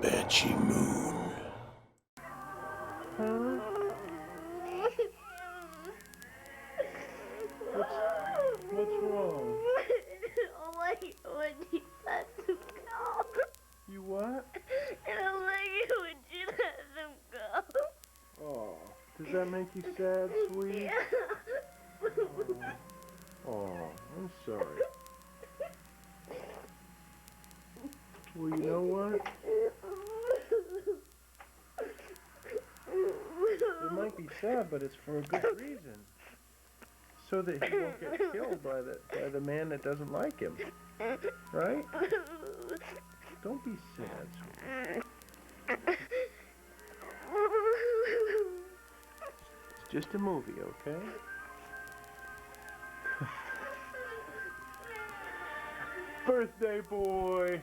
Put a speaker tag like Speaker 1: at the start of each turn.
Speaker 1: Banshee Moon.
Speaker 2: Huh? What's wrong?
Speaker 3: When you let them go.
Speaker 2: You what?
Speaker 3: And I like it when you let them go.
Speaker 2: Oh, does that make you sad, sweet?
Speaker 3: Yeah.
Speaker 2: Oh, I'm sorry. Well, you know what? It might be sad, but it's for a good reason. So that he won't get killed by the man that doesn't like him. Right? Don't be sad, sweetie. It's just a movie, okay? Birthday boy!